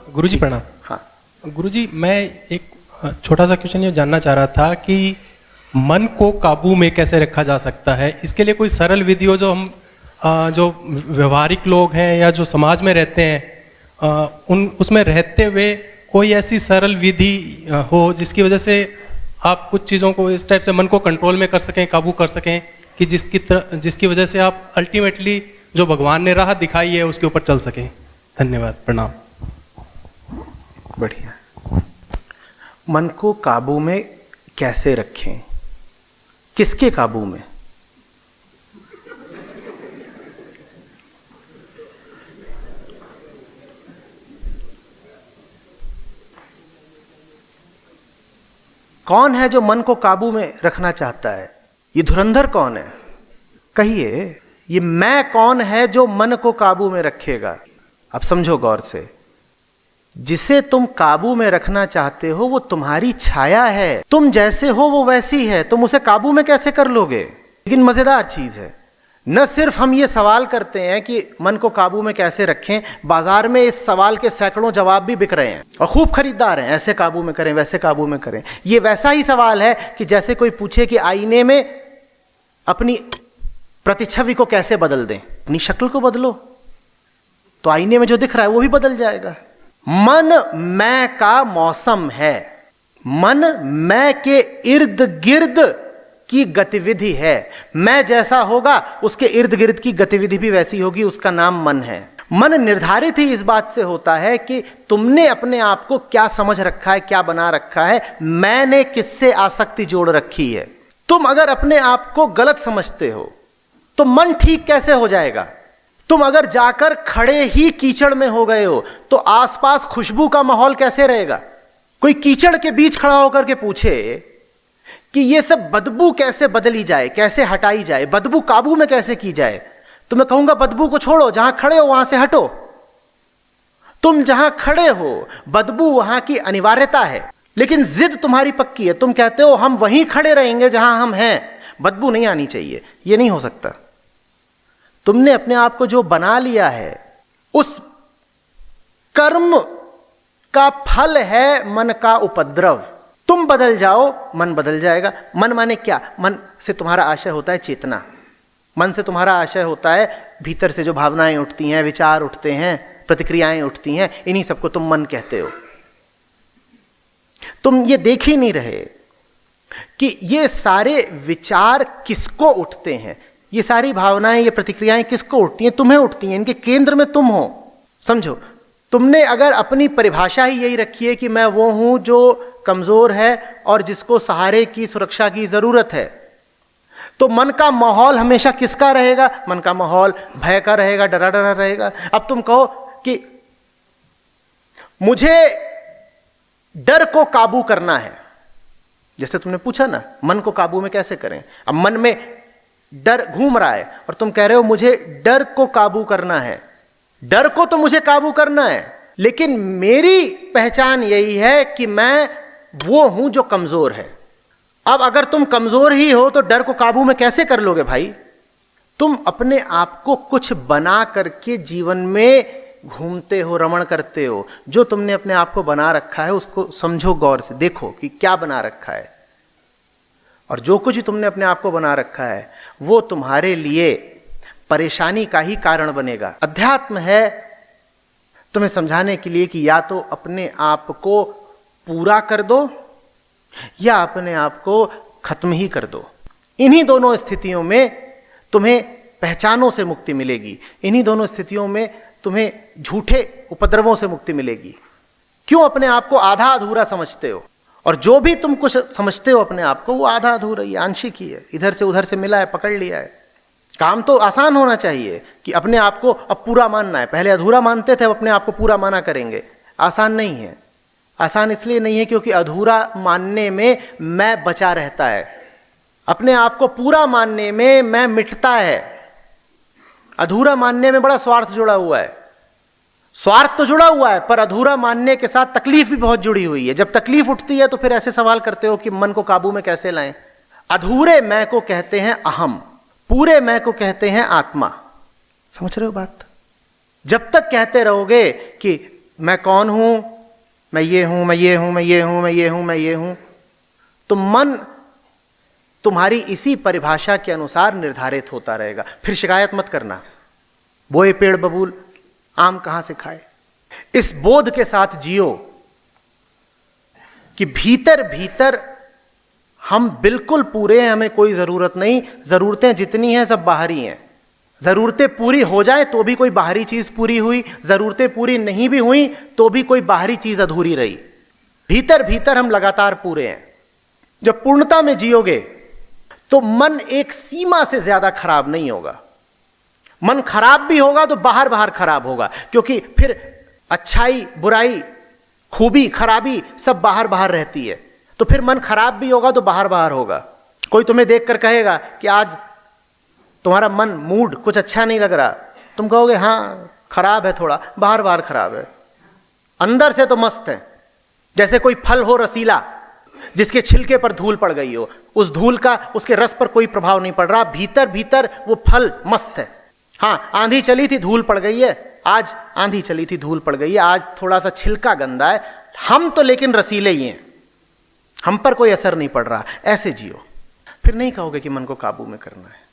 गुरुजी प्रणाम। हाँ गुरुजी, मैं एक छोटा सा क्वेश्चन ये जानना चाह रहा था कि मन को काबू में कैसे रखा जा सकता है। इसके लिए कोई सरल विधि हो जो हम जो व्यवहारिक लोग हैं या जो समाज में रहते हैं उसमें रहते हुए कोई ऐसी सरल विधि हो जिसकी वजह से आप कुछ चीज़ों को इस टाइप से मन को कंट्रोल में कर सकें, काबू कर सकें कि जिसकी वजह से आप अल्टीमेटली जो भगवान ने राह दिखाई है उसके ऊपर चल सकें। धन्यवाद, प्रणाम। बढ़िया। मन को काबू में कैसे रखें, किसके काबू में? कौन है जो मन को काबू में रखना चाहता है? ये धुरंधर कौन है? कहिए, ये मैं कौन है जो मन को काबू में रखेगा? अब समझो गौर से, जिसे तुम काबू में रखना चाहते हो वो तुम्हारी छाया है। तुम जैसे हो वो वैसी है, तुम उसे काबू में कैसे कर लोगे? लेकिन मजेदार चीज है, न सिर्फ हम ये सवाल करते हैं कि मन को काबू में कैसे रखें, बाजार में इस सवाल के सैकड़ों जवाब भी बिक रहे हैं और खूब खरीदार हैं, ऐसे काबू में करें, वैसे काबू में करें। ये वैसा ही सवाल है कि जैसे कोई पूछे कि आईने में अपनी प्रतिच्छवि को कैसे बदल दें। अपनी शक्ल को बदलो तो आईने में जो दिख रहा है वो भी बदल जाएगा। मन मैं का मौसम है, मन मैं के इर्द गिर्द की गतिविधि है। मैं जैसा होगा उसके इर्द गिर्द की गतिविधि भी वैसी होगी, उसका नाम मन है। मन निर्धारित ही इस बात से होता है कि तुमने अपने आप को क्या समझ रखा है, क्या बना रखा है, मैंने किससे आसक्ति जोड़ रखी है। तुम अगर अपने आप को गलत समझते हो तो मन ठीक कैसे हो जाएगा? तुम अगर जाकर खड़े ही कीचड़ में हो गए हो तो आसपास खुशबू का माहौल कैसे रहेगा? कोई कीचड़ के बीच खड़ा होकर के पूछे कि ये सब बदबू कैसे बदली जाए, कैसे हटाई जाए, बदबू काबू में कैसे की जाए, तो मैं कहूंगा बदबू को छोड़ो, जहां खड़े हो वहां से हटो। तुम जहां खड़े हो बदबू वहां की अनिवार्यता है, लेकिन जिद तुम्हारी पक्की है। तुम कहते हो हम वहीं खड़े रहेंगे जहां हम हैं, बदबू नहीं आनी चाहिए। ये नहीं हो सकता। तुमने अपने आप को जो बना लिया है उस कर्म का फल है मन का उपद्रव। तुम बदल जाओ, मन बदल जाएगा। मन माने क्या? मन से तुम्हारा आशय होता है चेतना। मन से तुम्हारा आशय होता है भीतर से जो भावनाएं उठती हैं, विचार उठते हैं, प्रतिक्रियाएं उठती हैं, इन्हीं सबको तुम मन कहते हो। तुम ये देख ही नहीं रहे कि ये सारे विचार किसको उठते हैं, ये सारी भावनाएं, ये प्रतिक्रियाएं किसको उठती हैं? तुम्हें उठती हैं। इनके केंद्र में तुम हो। समझो, तुमने अगर अपनी परिभाषा ही यही रखी है कि मैं वो हूं जो कमजोर है और जिसको सहारे की, सुरक्षा की जरूरत है, तो मन का माहौल हमेशा किसका रहेगा? मन का माहौल भय का रहेगा, डरा डरा रहेगा। अब तुम कहो कि मुझे डर को काबू करना है, जैसे तुमने पूछा ना मन को काबू में कैसे करें। अब मन में डर घूम रहा है और तुम कह रहे हो मुझे डर को काबू करना है। डर को तो मुझे काबू करना है, लेकिन मेरी पहचान यही है कि मैं वो हूं जो कमजोर है। अब अगर तुम कमजोर ही हो तो डर को काबू में कैसे कर लोगे भाई? तुम अपने आप को कुछ बना करके जीवन में घूमते हो, रमण करते हो। जो तुमने अपने आप को बना रखा है उसको समझो, गौर से देखो कि क्या बना रखा है। और जो कुछ तुमने अपने आप को बना रखा है वो तुम्हारे लिए परेशानी का ही कारण बनेगा। अध्यात्म है तुम्हें समझाने के लिए कि या तो अपने आप को पूरा कर दो या अपने आप को खत्म ही कर दो। इन्हीं दोनों स्थितियों में तुम्हें पहचानों से मुक्ति मिलेगी। इन्हीं दोनों स्थितियों में तुम्हें झूठे उपद्रवों से मुक्ति मिलेगी। क्यों अपने आप को आधा अधूरा समझते हो? और जो भी तुम कुछ समझते हो अपने आप को वो आधा अधूरा ही, आंशिक ही है, इधर से उधर से मिला है, पकड़ लिया है। काम तो आसान होना चाहिए कि अपने आप को अब पूरा मानना है। पहले अधूरा मानते थे, अब अपने आप को पूरा माना करेंगे। आसान नहीं है। आसान इसलिए नहीं है क्योंकि अधूरा मानने में मैं बचा रहता है, अपने आप को पूरा मानने में मैं मिटता है। अधूरा मानने में बड़ा स्वार्थ जुड़ा हुआ है। स्वार्थ तो जुड़ा हुआ है पर अधूरा मानने के साथ तकलीफ भी बहुत जुड़ी हुई है। जब तकलीफ उठती है तो फिर ऐसे सवाल करते हो कि मन को काबू में कैसे लाएं। अधूरे मैं को कहते हैं अहम, पूरे मैं को कहते हैं आत्मा। समझ रहे हो बात? जब तक कहते रहोगे कि मैं कौन हूं, मैं ये हूं, मैं ये हूं, मैं ये हूं, मैं ये हूं, मैं ये हूं, तो मन तुम्हारी इसी परिभाषा के अनुसार निर्धारित होता रहेगा। फिर शिकायत मत करना, बोए पेड़ बबूल आम कहां से खाए। इस बोध के साथ जियो कि भीतर भीतर हम बिल्कुल पूरे हैं, हमें कोई जरूरत नहीं, जरूरतें जितनी हैं सब बाहरी हैं। जरूरतें पूरी हो जाए तो भी कोई बाहरी चीज पूरी हुई, जरूरतें पूरी नहीं भी हुई तो भी कोई बाहरी चीज अधूरी रही। भीतर भीतर हम लगातार पूरे हैं। जब पूर्णता में जियोगे तो मन एक सीमा से ज्यादा खराब नहीं होगा। मन खराब भी होगा तो बाहर बाहर खराब होगा, क्योंकि फिर अच्छाई बुराई खूबी खराबी सब बाहर बाहर रहती है। तो फिर मन खराब भी होगा तो बाहर बाहर होगा। कोई तुम्हें देखकर कहेगा कि आज तुम्हारा मन मूड कुछ अच्छा नहीं लग रहा, तुम कहोगे हाँ खराब है, थोड़ा बाहर बाहर खराब है, अंदर से तो मस्त है। जैसे कोई फल हो रसीला जिसके छिलके पर धूल पड़ गई हो, उस धूल का उसके रस पर कोई प्रभाव नहीं पड़ रहा, भीतर भीतर वो फल मस्त है। हाँ आंधी चली थी धूल पड़ गई है, आज आंधी चली थी धूल पड़ गई है, आज थोड़ा सा छिलका गंदा है, हम तो लेकिन रसीले ही हैं, हम पर कोई असर नहीं पड़ रहा। ऐसे जियो, फिर नहीं कहोगे कि मन को काबू में करना है।